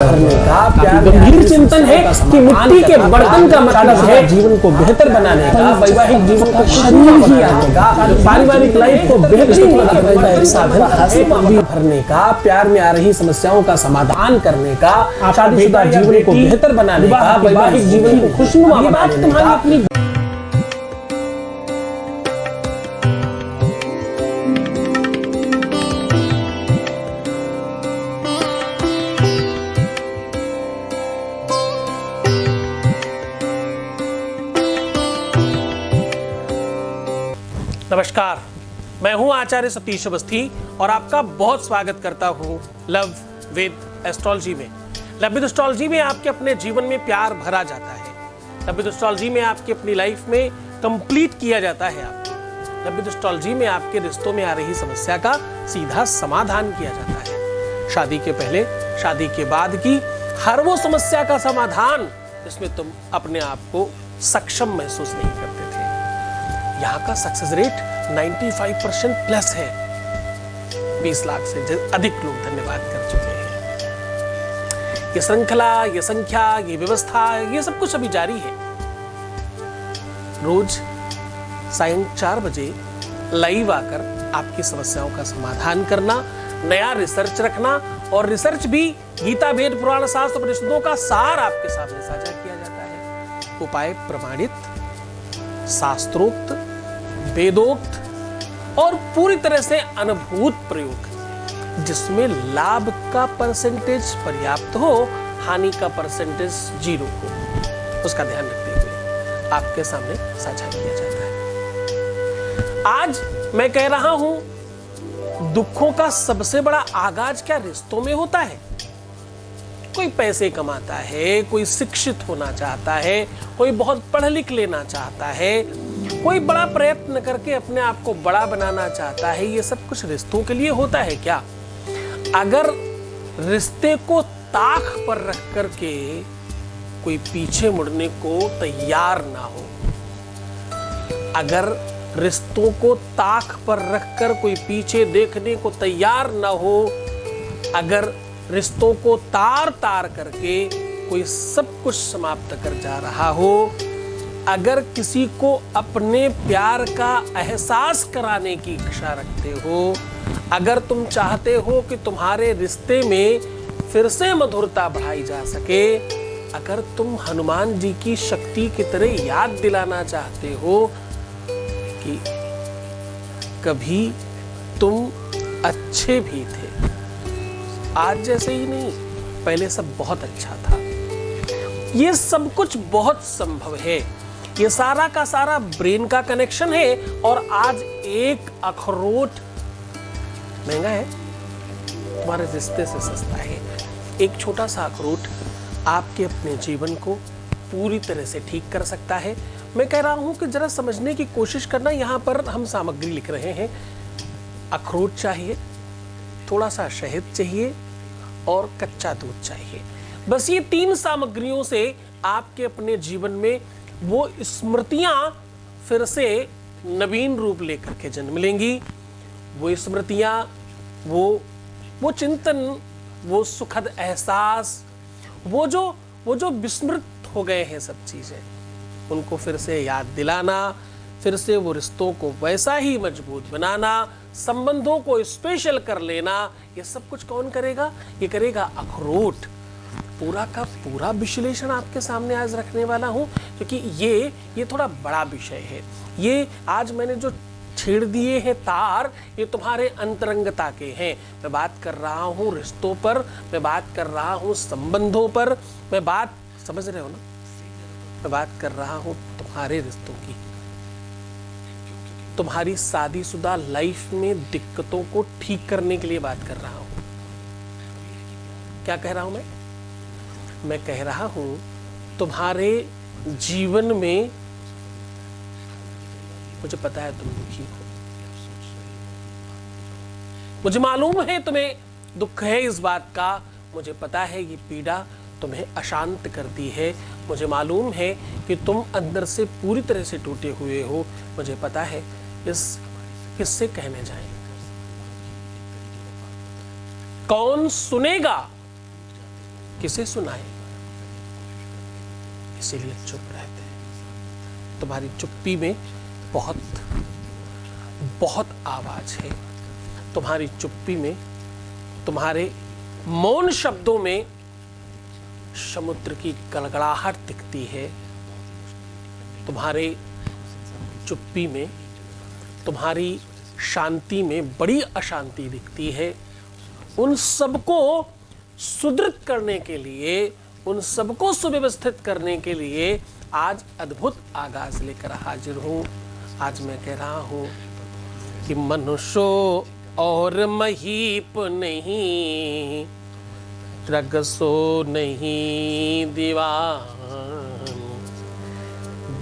भरने का प्यार गंभीर चिंतन है कि मिट्टी के बर्तन का मतलब है जीवन को बेहतर बनाने का, वैवाहिक जीवन को खुशनुमा बनाने का, पारिवारिक लाइफ को बेहतरीन बनाने का एक साधन है। भरने का, प्यार में आ रही समस्याओं का समाधान करने का, शादीशुदा जीवन को बेहतर बनाने का, वैवाहिक जीवन को खुशनुमा बनाने का अपनी। नमस्कार, मैं हूं आचार्य सतीश अवस्थी और आपका बहुत स्वागत करता हूं लव विद एस्ट्रोलॉजी में। लव विद एस्ट्रोलॉजी में आपके अपने जीवन में प्यार भरा जाता है। लव विद एस्ट्रोलॉजी में आपकी अपनी लाइफ में कंप्लीट किया जाता है। लव विद एस्ट्रोलॉजी में आपके रिश्तों में आ रही समस्या का सीधा समाधान किया जाता है। शादी के पहले, शादी के बाद की हर वो समस्या का समाधान जिसमें तुम अपने आप को सक्षम महसूस नहीं करते थे। यहाँ का सक्सेस रेट 95% प्लस है। 20 लाख से अधिक लोग धन्यवाद कर चुके हैं। ये श्रृंखला, ये संख्या, ये व्यवस्था, ये सब कुछ अभी जारी है। रोज सायं 4 बजे लाइव आकर आपकी समस्याओं का समाधान करना, नया रिसर्च रखना और रिसर्च भी गीता, वेद, पुराण, शास्त्र, उपनिषदों का सार आपके सामने साझा किया जाता है। उपाय प्रमाणित, शास्त्रोक्त, वेदोक्त और पूरी तरह से अनुभूत प्रयोग, जिसमें लाभ का परसेंटेज पर्याप्त हो, हानि का परसेंटेज 0 हो, उसका ध्यान रखते हुए आपके सामने साझा किया जाता है। आज मैं कह रहा हूं, दुखों का सबसे बड़ा आगाज क्या रिश्तों में होता है। कोई पैसे कमाता है, कोई शिक्षित होना चाहता है, कोई बहुत पढ़ लिख लेना चाहता है, कोई बड़ा प्रयत्न करके अपने आप को बड़ा बनाना चाहता है। ये सब कुछ रिश्तों के लिए होता है क्या? अगर रिश्ते को ताक पर रख करके कोई पीछे मुड़ने को तैयार ना हो, अगर रिश्तों को ताक पर रखकर कोई पीछे देखने को तैयार ना हो, अगर रिश्तों को तार तार करके कोई सब कुछ समाप्त कर जा रहा हो, अगर किसी को अपने प्यार का एहसास कराने की इच्छा रखते हो, अगर तुम चाहते हो कि तुम्हारे रिश्ते में फिर से मधुरता बढ़ाई जा सके, अगर तुम हनुमान जी की शक्ति की तरह याद दिलाना चाहते हो कि कभी तुम अच्छे भी थे, आज जैसे ही नहीं, पहले सब बहुत अच्छा था। ये सब कुछ बहुत संभव है। ये सारा का सारा ब्रेन का कनेक्शन है। और आज एक अखरोट महंगा है, तुम्हारे रिश्ते से सस्ता है। एक छोटा सा अखरोट आपके अपने जीवन को पूरी तरह से ठीक कर सकता है। मैं कह रहा हूं कि जरा समझने की कोशिश करना। यहां पर हम सामग्री लिख रहे हैं। अखरोट चाहिए, थोड़ा सा शहद चाहिए और कच्चा दूध चाहिए। बस ये 3 सामग्रियों से आपके अपने जीवन में वो स्मृतियां फिर से नवीन रूप लेकर के जन्म लेंगी। वो स्मृतियां, वो चिंतन, वो सुखद एहसास, वो जो विस्मृत हो गए हैं सब चीजें, उनको फिर से याद दिलाना, फिर से वो रिश्तों को वैसा ही मजबूत बनाना, संबंधों को स्पेशल कर लेना, ये सब कुछ कौन करेगा? ये करेगा अखरोट। पूरा का पूरा विश्लेषण आपके सामने आज रखने वाला हूं, क्योंकि ये थोड़ा बड़ा विषय है। ये आज मैंने जो छेड़ दिए हैं तार, ये तुम्हारे अंतरंगता के हैं। मैं बात कर रहा हूं रिश्तों पर, मैं बात कर रहा हूं संबंधों पर, मैं बात, समझ रहे हो ना, मैं बात कर रहा हूं तुम्हारे रिश्तों की। तुम्हारी शादीशुदा लाइफ में दिक्कतों को ठीक करने के लिए बात कर रहा हूं। क्या कह रहा हूं मैं कह रहा हूं तुम्हारे जीवन में, मुझे पता है तुम दुखी हो, मुझे मालूम है तुम्हें दुख है इस बात का, मुझे पता है ये पीड़ा तुम्हें अशांत करती है, मुझे मालूम है कि तुम अंदर से पूरी तरह से टूटे हुए हो, मुझे पता है इस किससे कहने जाएं, कौन सुनेगा, किसे सुनाए, इसीलिए चुप रहते हैं। तुम्हारी चुप्पी में बहुत बहुत आवाज है, तुम्हारी चुप्पी में, तुम्हारे मौन शब्दों में समुद्र की गड़गड़ाहट दिखती है। तुम्हारे चुप्पी में, तुम्हारी शांति में बड़ी अशांति दिखती है। उन सबको सुदृढ़ करने के लिए, उन सबको सुव्यवस्थित करने के लिए आज अद्भुत आगाज लेकर हाजिर हूं। आज मैं कह रहा हूं कि मनुष्य और महीप नहीं, द्रगसो नहीं दीवान,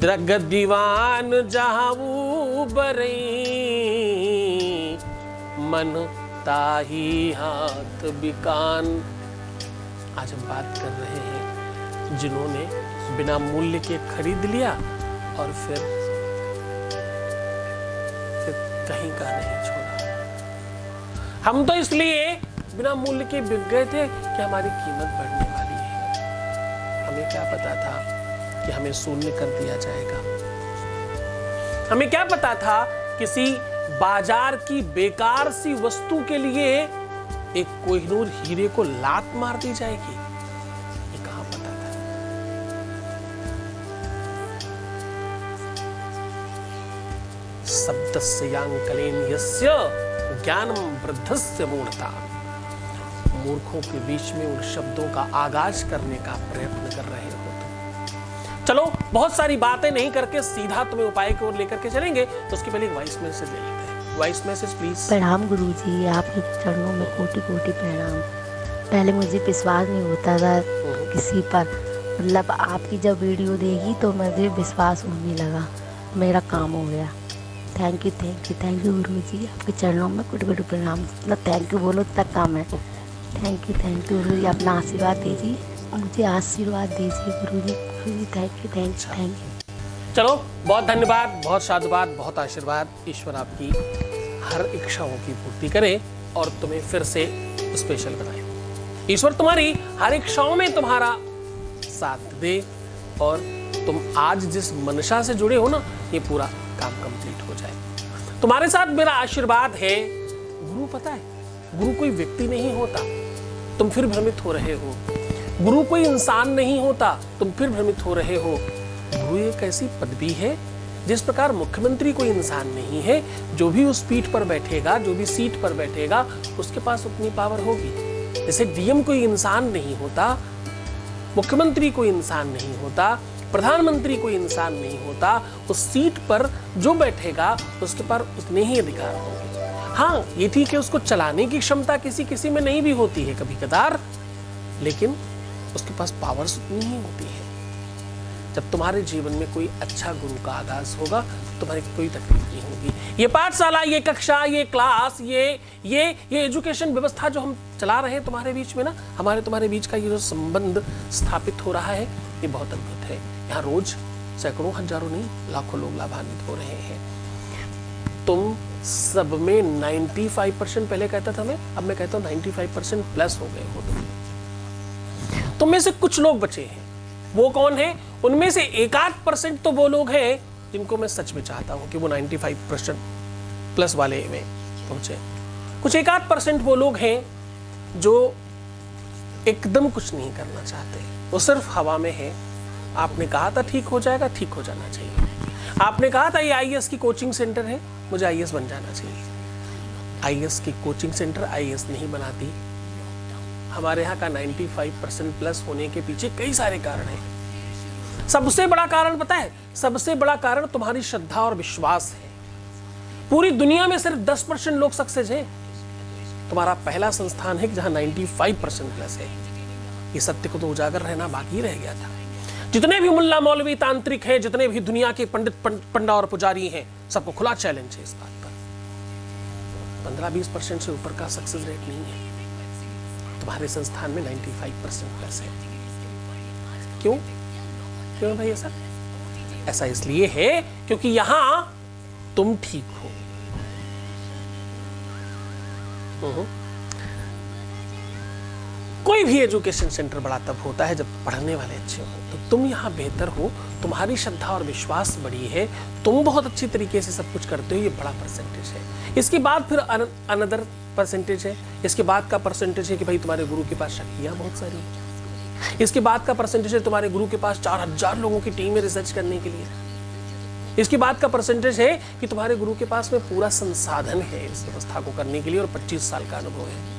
द्रग दीवान जहाऊ बरई, मन ताही हाथ बिकान। आज हम बात कर रहे हैं जिन्होंने बिना मूल्य के खरीद लिया और फिर कहीं का नहीं छोड़ा। हम तो इसलिए बिना मूल्य के बिक गए थे कि हमारी कीमत बढ़ने वाली है। हमें क्या पता था कि हमें शून्य कर दिया जाएगा। हमें क्या पता था किसी बाजार की बेकार सी वस्तु के लिए एक कोहिनूर हीरे को लात मार दी जाएगी। ये कहां पता था। शब्दस्य यांकलेन यस्य ज्ञानम वृद्धस्य मूढ़ता। मूर्खों के बीच में उन शब्दों का आगाज करने का प्रयत्न कर रहे हो तुम। चलो बहुत सारी बातें नहीं करके सीधा तुम्हें उपाय की ओर लेकर के चलेंगे, तो उसके पहले एक वॉइस मैसेज ले लेते हैं। Voice message please. प्रणाम गुरुजी, आपके चरणों में कोटि कोटि प्रणाम। पहले मुझे विश्वास नहीं होता था किसी पर, मतलब आपकी जब वीडियो देखी तो मुझे विश्वास होने लगा, मेरा काम हो गया। Thank you thank you thank you guruji, आपके चरणों में कोटि कोटि प्रणाम। मतलब थैंक यू बोलो तक काम है। थैंक यू गुरुजी, अपना आशीर्वाद दीजिए, मुझे आशीर्वाद दीजिए guruji. Guruji thank you thank you thank you. चलो बहुत धन्यवाद, बहुत साधुवाद, बहुत आशीर्वाद। ईश्वर आपकी हर इच्छाओं की पूर्ति करे और तुम्हें फिर से स्पेशल बनाए। ईश्वर तुम्हारी हर इच्छाओं में तुम्हारा साथ दे और तुम आज जिस मनसा से जुड़े हो ना, ये पूरा काम कंप्लीट हो जाए। तुम्हारे साथ मेरा आशीर्वाद है। गुरु पता है, गुरु कोई व्यक्ति नहीं होता, तुम फिर भ्रमित हो रहे हो। गुरु कोई इंसान नहीं होता, तुम फिर भ्रमित हो रहे हो। गुरु एक ऐसी पदवी है जिस प्रकार मुख्यमंत्री कोई इंसान नहीं है, जो भी उस पीठ पर बैठेगा, जो भी सीट पर बैठेगा, उसके पास उतनी पावर होगी। जैसे डीएम कोई इंसान नहीं होता, मुख्यमंत्री कोई इंसान नहीं होता, प्रधानमंत्री कोई इंसान नहीं होता, उस सीट पर जो बैठेगा उसके पास उतने ही अधिकार होंगे। हाँ ये ठीक है, उसको चलाने की क्षमता किसी किसी में नहीं भी होती है कभी कदार, लेकिन उसके पास पावर्स उतनी ही होती है। जब तुम्हारे जीवन में कोई अच्छा गुरु का आगाज होगा तो तुम्हारी कोई तकलीफ नहीं होगी। ये पाठशाला, ये कक्षा, ये क्लास, ये एजुकेशन व्यवस्था जो हम चला रहे हैं तुम्हारे बीच में ना, हमारे तुम्हारे बीच का ये जो संबंध स्थापित हो रहा है, ये बहुत अद्भुत है। यहाँ रोज सैकड़ों हजारों नहीं लाखों लोग लाभान्वित हो रहे हैं। तुम सब में 95% पहले कहता था मैं, अब मैं कहता हूँ 95% प्लस हो गए हो तुम में से कुछ लोग बचे हैं। वो कौन है? उनमें से 1-8% तो वो लोग हैं जिनको मैं सच में चाहता हूं कि वो 95% प्लस वाले में पहुंचे। कुछ 1-8% वो लोग हैं जो एकदम कुछ नहीं करना चाहते, वो सिर्फ हवा में है। आपने कहा था ठीक हो जाएगा, ठीक हो जाना चाहिए। आपने कहा था ये आईएएस की कोचिंग सेंटर है, मुझे आईएएस बन जाना चाहिए। आईएएस की कोचिंग सेंटर आईएएस नहीं बनाती। हमारे यहाँ का 95% प्लस होने के पीछे कई सारे कारण हैं। सबसे बड़ा कारण पता है? सबसे बड़ा कारण तुम्हारी श्रद्धा और विश्वास है। पूरी दुनिया में सिर्फ 10% लोग सक्सेस हैं। तुम्हारा पहला संस्थान है जहां 95% प्लस है। ये सत्य को तो उजागर रहना बाकी रह गया था। जितने भी मुल्ला मौलवी तांत्रिक हैं, जितने भी दुनिया के पंडित पंडा और पुजारी हैं, सबको खुला चैलेंज है इस बात पर। 15-20% से ऊपर का सक्सेस रेट नहीं है। तुम्हारे संस्थान में 95% प्लस है। क्यों क्यों भाई ऐसा? ऐसा इसलिए है क्योंकि यहां तुम ठीक हो। कोई भी एजुकेशन सेंटर बड़ा तब होता है जब पढ़ने वाले अच्छे हो। तो तुम यहाँ बेहतर हो, तुम्हारी श्रद्धा और विश्वास बड़ी है, तुम बहुत अच्छी तरीके से सब कुछ करते हो, ये बड़ा परसेंटेज है। इसके बाद फिर अनदर परसेंटेज है। इसके बाद का परसेंटेज है कि भाई तुम्हारे गुरु के पास शक्तियाँ बहुत सारी है। इसके बाद का परसेंटेज है तुम्हारे गुरु के पास 4000 लोगों की टीम है रिसर्च करने के लिए। इसके बाद का परसेंटेज है कि तुम्हारे गुरु के पास में पूरा संसाधन है इस व्यवस्था को करने के लिए और 25 साल का अनुभव है।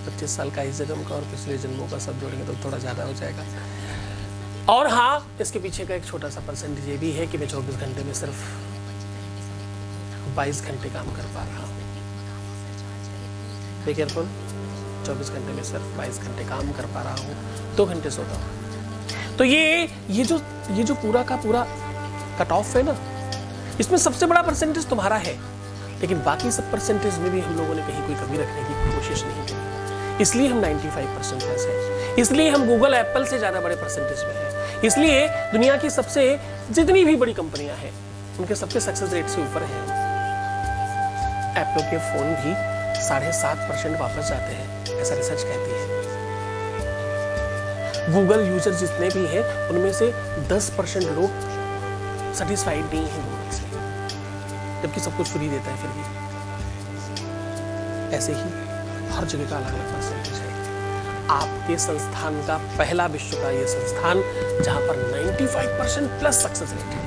25 साल का इस जन्म का और पिछले जन्मों का सब जोड़ेंगे तो थोड़ा ज्यादा हो जाएगा। और हाँ, इसके पीछे का एक छोटा सा परसेंटेज ये भी है कि मैं 24 घंटे में सिर्फ 22 घंटे काम कर पा रहा हूँ। बी केयरफुल, 24 घंटे में सिर्फ 22 घंटे काम कर पा रहा हूँ, 2 घंटे सोता हूँ। तो ये जो पूरा का पूरा कट ऑफ है ना, इसमें सबसे बड़ा परसेंटेज तुम्हारा है। लेकिन बाकी सब परसेंटेज में भी हम लोगों ने कहीं कोई कमी रखने की कोशिश नहीं की। इसलिए हम 95% प्लस है, इसलिए हम गूगल एप्पल से ज्यादा बड़े परसेंटेज में है, इसलिए दुनिया की सबसे जितनी भी बड़ी कंपनियां हैं उनके सबके सक्सेस रेट से ऊपर है। एप्पल के फोन भी 7.5% वापस जाते हैं, ऐसा रिसर्च कहती है। गूगल यूजर जितने भी हैं उनमें से 10% लोग सेटिस्फाइड नहीं है गूगल से, जबकि सब कुछ फ्री देता है फिर भी। ऐसे ही हर जगह का अलग अलग परसेंटेज है। आपके संस्थान का पहला विश्व का ये संस्थान जहां पर 95% प्लस सक्सेस रेट है।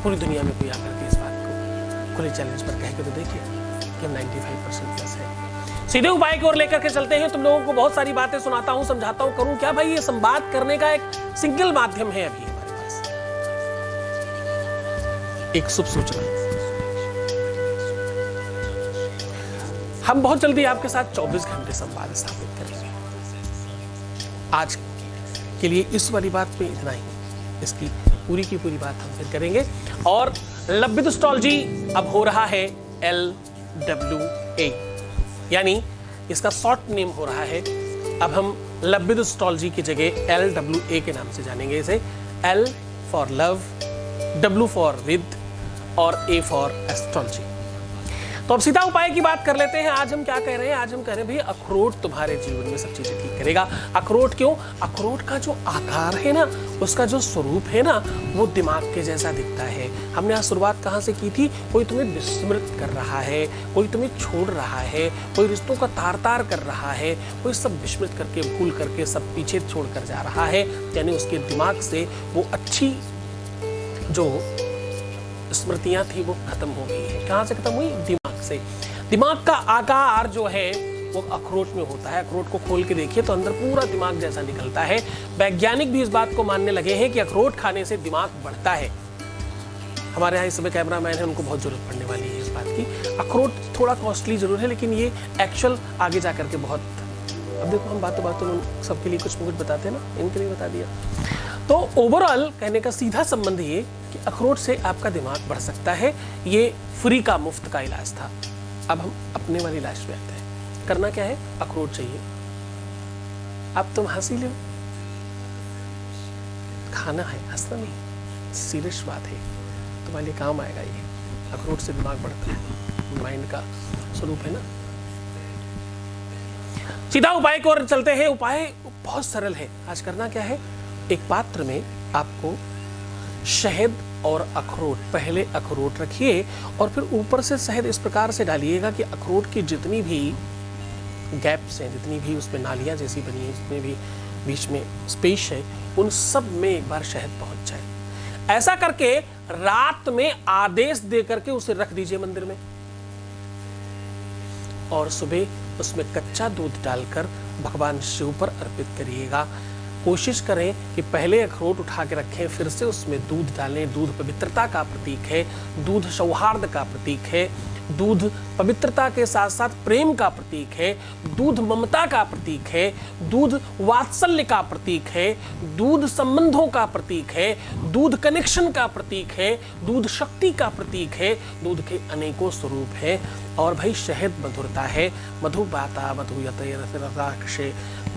पूरी दुनिया में कोई आकर के इस बात को खुले चैलेंज पर कह के तो देखिए कि हम 95% प्लस है। सीधे उपाय की ओर लेकर के चलते हैं। तुम लोगों को बहुत सारी बातें सुनाता हूं, समझाता हूं, करूं क्या भाई? ये संवाद करने का एक सिंगल माध्यम है अभी हमारे पास। एक शुभ सूचना, हम बहुत जल्दी आपके साथ 24 घंटे संवाद स्थापित करेंगे। आज के लिए इस वाली बात पे इतना ही, इसकी पूरी की पूरी बात हम फिर करेंगे। और लब्बिद एस्ट्रोलॉजी अब हो रहा है LWA, यानी इसका शॉर्ट नेम हो रहा है। अब हम लब्बिद एस्ट्रोलॉजी की जगह LWA के नाम से जानेंगे इसे। L for love, W for with और A फॉर एस्ट्रोलॉजी। तो अब सीधा उपाय की बात कर लेते हैं। आज हम क्या कह रहे हैं? आज हम कह रहे हैं भाई अखरोट तुम्हारे जीवन में सब चीजें ठीक करेगा। अखरोट क्यों? अखरोट का जो आकार है ना, उसका जो स्वरूप है ना, वो दिमाग के जैसा दिखता है। हमने आज शुरुआत कहाँ से की थी? कोई तुम्हें विस्मृत कर रहा है, कोई तुम्हें छोड़ रहा है, कोई रिश्तों का तार तार कर रहा है, कोई सब विस्मृत करके भूल करके सब पीछे छोड़ कर जा रहा है। यानी उसके दिमाग से वो अच्छी जो स्मृतियां थी वो खत्म हो गई है। कहां से खत्म हुई? दिमाग से। दिमाग का आकार जो है वो अखरोट में होता है। अखरोट को खोल के देखिए तो अंदर पूरा दिमाग जैसा निकलता है। वैज्ञानिक भी इस बात को मानने लगे हैं कि अखरोट खाने से दिमाग बढ़ता है। हमारे यहाँ इस समय कैमरामैन है, उनको बहुत जरूरत पड़ने वाली है इस बात की। अखरोट थोड़ा कॉस्टली जरूर है, लेकिन ये एक्चुअल आगे जा करके बहुत, अब देखो हम बातों बातों में सबके लिए कुछ कुछ बताते हैं ना, इनके लिए बता दिया। तो ओवरऑल कहने का सीधा संबंध ये कि अखरोट से आपका दिमाग बढ़ सकता है। ये फ्री का, मुफ्त का इलाज था। अब हम अपने वाली इलाज पे आते हैं। करना क्या है? अखरोट चाहिए। अब तुम हंसी लो, खाना है, हंसना नहीं, सीरियस बात है। तुम्हारे लिए काम आएगा ये। अखरोट से दिमाग बढ़ता है, माइंड का स्वरूप है ना। सीधा उपाय की ओर चलते हैं। उपाय बहुत सरल है। आज करना क्या है? एक पात्र में आपको शहद और अखरोट, पहले अखरोट रखिए और फिर ऊपर से शहद इस प्रकार से डालिएगा कि अखरोट की जितनी भी गैप्स हैं, जितनी भी उसमें नालियां जैसी बनी है, जितने भी बीच में स्पेस है, उन सब में एक बार शहद पहुंच जाए। ऐसा करके रात में आदेश दे करके उसे रख दीजिए मंदिर में, और सुबह उसमें कच्चा दूध डालकर भगवान शिव पर अर्पित करिएगा। कोशिश करें कि पहले अखरोट उठा के रखें, फिर से उसमें दूध डालें। दूध पवित्रता का प्रतीक है, दूध सौहार्द का प्रतीक है, दूध पवित्रता के साथ साथ प्रेम का प्रतीक है, दूध ममता का प्रतीक है, दूध वात्सल्य का प्रतीक है, दूध संबंधों का प्रतीक है, दूध कनेक्शन का प्रतीक है, दूध शक्ति का प्रतीक है। दूध के अनेकों स्वरूप हैं। और भाई शहद मधुरता है। मधु बाता मधु यते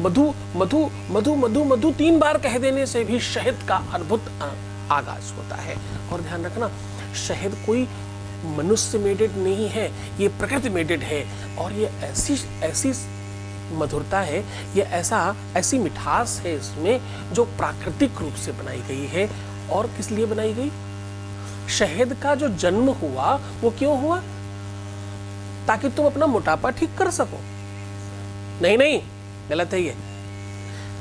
मधु मधु मधु मधु मधु 3 बार कह देने से भी शहद का अद्भुत आगाज होता है। और ध्यान रखना, शहद कोई मनुष्य मेडेड नहीं है, ये प्रकृति मेडेड है। और ये ऐसी मधुरता है, ये ऐसी मिठास है इसमें जो प्राकृतिक रूप से बनाई गई है। और किस लिए बनाई गई? शहद का जो जन्म हुआ वो क्यों हुआ? ताकि तुम अपना मोटापा ठीक कर सको। नहीं, गलत है ये।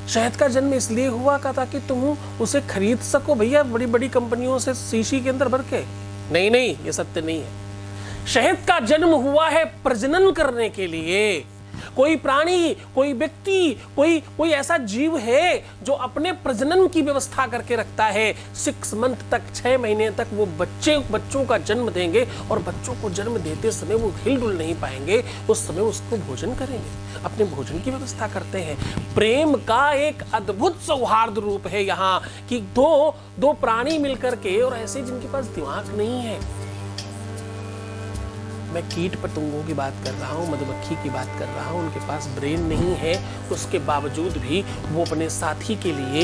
शहद का जन्म इसलिए हुआ का ताकि तुम उसे खरीद सको भैया बड़ी बड़ी कंपनियों से शीशी के अंदर भर के। नहीं, ये सत्य नहीं है। शहद का जन्म हुआ है प्रजनन करने के लिए। कोई प्राणी, कोई व्यक्ति, कोई ऐसा जीव है जो अपने प्रजनन की व्यवस्था करके रखता है। 6 मंथ तक, 6 महीने तक वो बच्चों का जन्म देंगे और बच्चों को जन्म देते समय वो हिलडुल नहीं पाएंगे, उस समय उसको भोजन करेंगे, अपने भोजन की व्यवस्था करते हैं। प्रेम का एक अद्भुत सौहार्द रूप है यहाँ कि दो प्राणी मिलकर के, और ऐसे जिनके पास दिमाग नहीं है। मैं कीट पतंगों की बात कर रहा हूँ, मधुमक्खी की बात कर रहा हूँ, उनके पास ब्रेन नहीं है, उसके बावजूद भी वो अपने साथी के लिए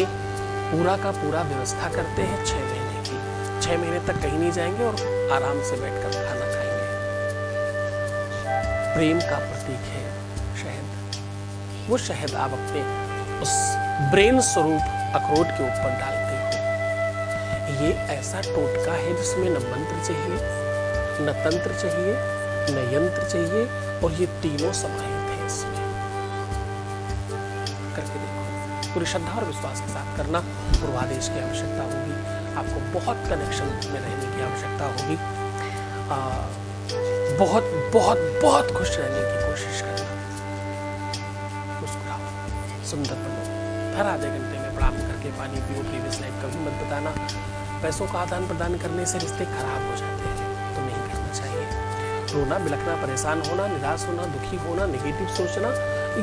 पूरा का पूरा व्यवस्था करते हैं 6 महीने की। 6 महीने तक कहीं नहीं जाएंगे और आराम से बैठकर खाना खाएंगे। प्रेम का प्रतीक है शहद। वो शहद आप अपने उस ब्रेन स्वरूप अखरोट के ऊपर डालते हो। ये ऐसा टोटका है जिसमें न मंत्र चाहिए, न तंत्र चाहिए, न यंत्र चाहिए, और ये तीनों समाहित है इसमें। करके देखो, पूरी श्रद्धा और विश्वास के साथ करना। पूर्वादेश की आवश्यकता होगी, आपको बहुत कनेक्शन में रहने की आवश्यकता होगी। बहुत बहुत बहुत खुश रहने की कोशिश करना। मुस्कुराओ, सुंदर बनो। हर आधे घंटे में प्रणाम करके पानी पियो। प्रीवियस लाइफ कभी मत बताना। पैसों का आदान प्रदान करने से रिश्ते खराब हो जाते हैं, तो नहीं करना चाहिए। रोना, बिलखना, परेशान होना, निराश होना, दुखी होना, नेगेटिव सोचना,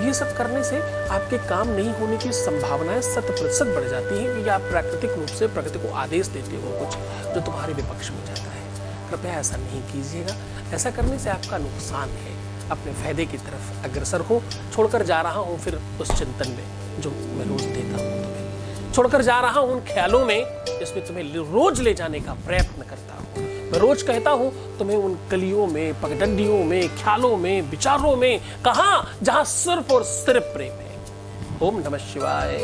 ये सब करने से आपके काम नहीं होने की संभावनाएं 100% बढ़ जाती हैं, क्योंकि आप प्राकृतिक रूप से प्रकृति को आदेश देते हो कुछ जो तुम्हारे विपक्ष में जाता है। कृपया ऐसा नहीं कीजिएगा। ऐसा करने से आपका नुकसान है। अपने फायदे की तरफ अग्रसर हो। छोड़कर जा रहा हूँ फिर उस चिंतन में जो मैं रोज देता हूँ तुम्हें, छोड़कर जा रहा हूँ उन ख्यालों में जिसमें तुम्हें रोज ले जाने का प्रयत्न करता हूँ। मैं रोज कहता हूँ तुम्हें उन कलियों में, पगडंडियों में, ख्यालों में, विचारों में, कहाँ जहाँ सिर्फ और सिर्फ प्रेम है। ओम नमः शिवाय।